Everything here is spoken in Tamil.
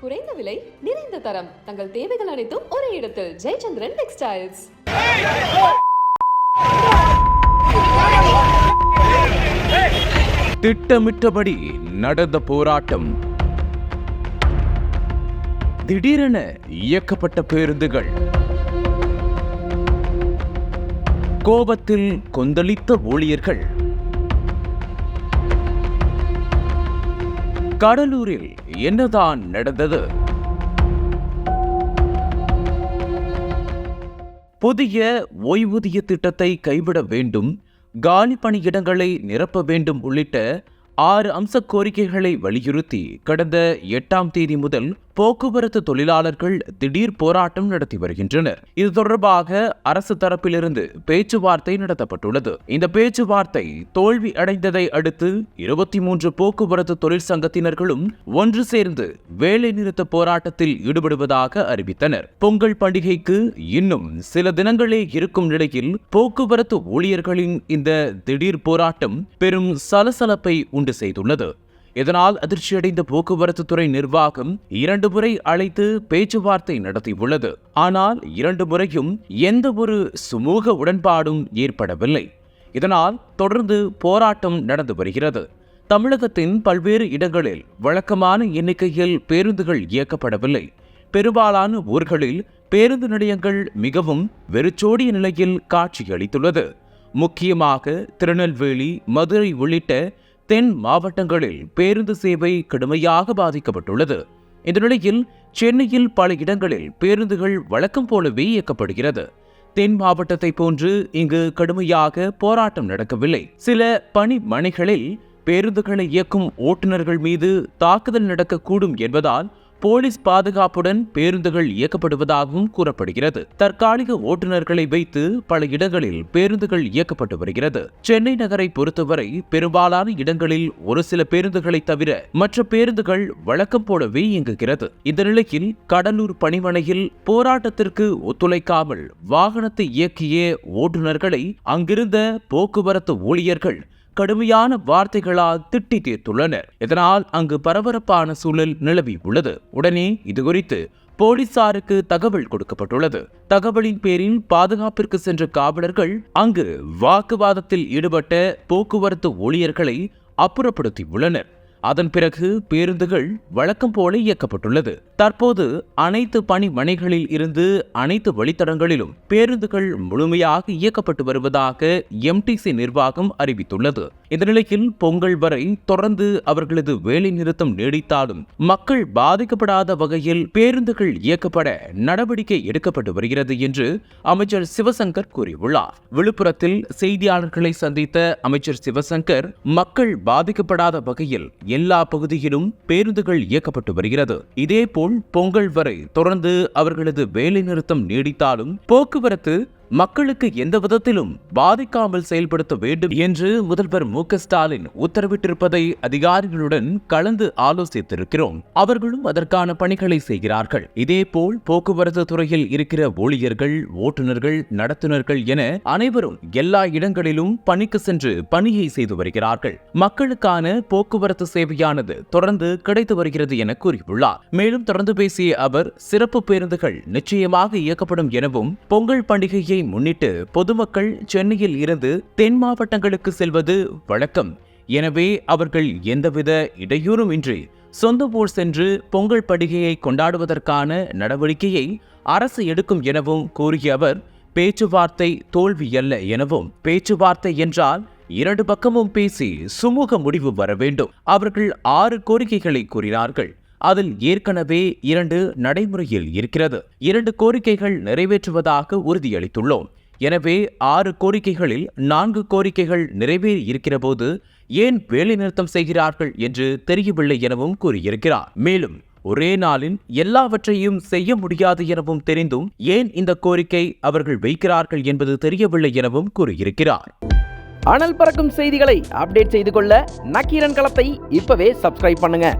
குறைந்த விலை, நிறைந்த தரம். தங்கள் தேவைகள் அனைத்தும் ஒரே இடத்தில். ஜெயச்சந்திரன் டெக்ஸ்டைல்ஸ். திட்டமிட்டபடி நடந்த போராட்டம். திடீரென இயக்கப்பட்ட பேருந்துகள். கோபத்தில் கொந்தளித்த ஊழியர்கள். கடலூரில் என்னதான் நடந்தது? புதிய ஓய்வூதிய திட்டத்தை கைவிட வேண்டும், காலி பணியிடங்களை நிரப்ப வேண்டும் உள்ளிட்ட 6 அம்ச கோரிக்கைகளை வலியுறுத்தி கடந்த 8ஆம் தேதி முதல் போக்குவரத்து தொழிலாளர்கள் திடீர் போராட்டம் நடத்தி வருகின்றனர். இது தொடர்பாக அரசு தரப்பிலிருந்து பேச்சுவார்த்தை நடத்தப்பட்டுள்ளது. இந்த பேச்சுவார்த்தை தோல்வி அடைந்ததை அடுத்து 23 போக்குவரத்து தொழிற்சங்கத்தினர்களும் ஒன்று சேர்ந்து வேலை நிறுத்த போராட்டத்தில் ஈடுபடுவதாக அறிவித்தனர். பொங்கல் பண்டிகைக்கு இன்னும் சில தினங்களே இருக்கும் நிலையில் போக்குவரத்து ஊழியர்களின் இந்த திடீர் போராட்டம் பெரும் சலசலப்பை உண்டு செய்துள்ளது. இதனால் அதிர்ச்சியடைந்த போக்குவரத்து துறை நிர்வாகம் 2 முறை அழைத்து பேச்சுவார்த்தை நடத்தியுள்ளது. ஆனால் 2 முறையும் எந்த ஒரு சுமூக உடன்பாடும் ஏற்படவில்லை. இதனால் தொடர்ந்து போராட்டம் நடந்து வருகிறது. தமிழகத்தின் பல்வேறு இடங்களில் வழக்கமான எண்ணிக்கையில் பேருந்துகள் இயக்கப்படவில்லை. பெரும்பாலான ஊர்களில் பேருந்து நிலையங்கள் மிகவும் வெறிச்சோடிய நிலையில் காட்சியளித்துள்ளது. முக்கியமாக திருநெல்வேலி, மதுரை உள்ளிட்ட தென் மாவட்டங்களில் பேருந்து சேவை கடுமையாக பாதிக்கப்பட்டுள்ளது. இந்த நிலையில் சென்னையில் பல இடங்களில் பேருந்துகள் வழக்கம் போலவே இயக்கப்படுகிறது. தென் மாவட்டத்தை போன்று இங்கு கடுமையாக போராட்டம் நடக்கவில்லை. சில பணிமனைகளில் பேருந்துகளை இயக்கும் ஓட்டுநர்கள் மீது தாக்குதல் நடக்கக்கூடும் என்பதால் போலீஸ் பாதுகாப்புடன் பேருந்துகள் இயக்கப்படுவதாகவும் கூறப்படுகிறது. தற்காலிக ஓட்டுநர்களை வைத்து பல இடங்களில் பேருந்துகள் இயக்கப்பட்டு வருகிறது. சென்னை நகரை பொறுத்தவரை பெரும்பாலான இடங்களில் ஒரு சில பேருந்துகளை தவிர மற்ற பேருந்துகள் வழக்கம் போலவே இயங்குகிறது. இந்த நிலையில் கடலூர் பணிமனையில் போராட்டத்திற்கு ஒத்துழைக்காமல் வாகனத்தை இயக்கிய ஓட்டுநர்களை அங்கிருந்த போக்குவரத்து ஊழியர்கள் கடுமையான வார்த்தைகளால் திட்டி தீர்த்துள்ளனர். இதனால் அங்கு பரபரப்பான சூழல் நிலவி உள்ளது. உடனே இதுகுறித்து போலீசாருக்கு தகவல் கொடுக்கப்பட்டுள்ளது. தகவலின் பேரில் பாதுகாப்பிற்கு சென்ற காவலர்கள் அங்கு வாக்குவாதத்தில் ஈடுபட்ட போக்குவரத்து ஊழியர்களை அப்புறப்படுத்தியுள்ளனர். அதன் பிறகு பேருந்துகள் வழக்கம் போல இயக்கப்பட்டுள்ளது. தற்போது அனைத்து பணிமனைகளில் இருந்து அனைத்து வழித்தடங்களிலும் பேருந்துகள் முழுமையாக இயக்கப்பட்டு வருவதாக எம்டிசி நிர்வாகம் அறிவித்துள்ளது. இந்த நிலையில் பொங்கல் வரை தொடர்ந்து அவர்களது வேலை நிறுத்தம் நீடித்தாலும் மக்கள் பாதிக்கப்படாத வகையில் பேருந்துகள் இயக்கப்பட நடவடிக்கை எடுக்கப்பட்டு வருகிறது என்று அமைச்சர் சிவசங்கர் கூறியுள்ளார். விழுப்புரத்தில் செய்தியாளர்களை சந்தித்த அமைச்சர் சிவசங்கர் மக்கள் பாதிக்கப்படாத வகையில் எல்லா பகுதியிலும் பேருந்துகள் இயக்கப்பட்டு வருகிறது. இதேபோல் பொங்கல் வரை தொடர்ந்து அவர்களது வேலை நிறுத்தம் நீடித்தாலும் போக்குவரத்து மக்களுக்கு எந்த விதத்திலும் பாதிக்காமல் செயல்படுத்த வேண்டும் என்று முதல்வர் மு.க. ஸ்டாலின் உத்தரவிட்டிருப்பதை அதிகாரிகளுடன் கலந்து ஆலோசித்திருக்கிறோம். அவர்களும் அதற்கான பணிகளை செய்கிறார்கள். இதேபோல் போக்குவரத்து துறையில் இருக்கிற ஊழியர்கள், ஓட்டுநர்கள், நடத்துனர்கள் என அனைவரும் எல்லா இடங்களிலும் பணிக்கு சென்று பணியை செய்து வருகிறார்கள். மக்களுக்கான போக்குவரத்து சேவையானது தொடர்ந்து கிடைத்து வருகிறது என கூறியுள்ளார். மேலும் தொடர்ந்து பேசிய அவர், சிறப்பு பேருந்துகள் நிச்சயமாக இயக்கப்படும் எனவும் பொங்கல் பண்டிகையை முன்னிட்டு பொதுமக்கள் சென்னையில் இருந்து தென் மாவட்டங்களுக்கு செல்வது வழக்கம். எனவே அவர்கள் எந்தவித இடையூறும் இன்றி சொந்த ஊர் சென்று பொங்கல் பண்டிகையை கொண்டாடுவதற்கான நடவடிக்கையை அரசு எடுக்கும் எனவும் கூறிய அவர், பேச்சுவார்த்தை தோல்வியல்ல எனவும், பேச்சுவார்த்தை என்றால் 2 பக்கமும் பேசி சுமூக முடிவு வர வேண்டும். அவர்கள் 6 கோரிக்கைகளை கூறினார்கள். அதில் ஏற்கனவே 2 நடைமுறையில் இருக்கிறது. 2 கோரிக்கைகள் நிறைவேற்றுவதாக உறுதியளித்துள்ளோம். எனவே 6 கோரிக்கைகளில் 4 கோரிக்கைகள் நிறைவேறி இருக்கிற போது ஏன் வேலை நிறுத்தம் செய்கிறார்கள் என்று தெரியவில்லை எனவும் கூறியிருக்கிறார். மேலும் ஒரே நாளில் எல்லாவற்றையும் செய்ய முடியாது எனவும் தெரிந்தும் ஏன் இந்த கோரிக்கை அவர்கள் வைக்கிறார்கள் என்பது தெரியவில்லை எனவும் கூறியிருக்கிறார். அனல் பறக்கும் செய்திகளை அப்டேட் செய்து கொள்ள நக்கீரன் களத்தை இப்பவே சப்ஸ்கிரைப் பண்ணுங்க.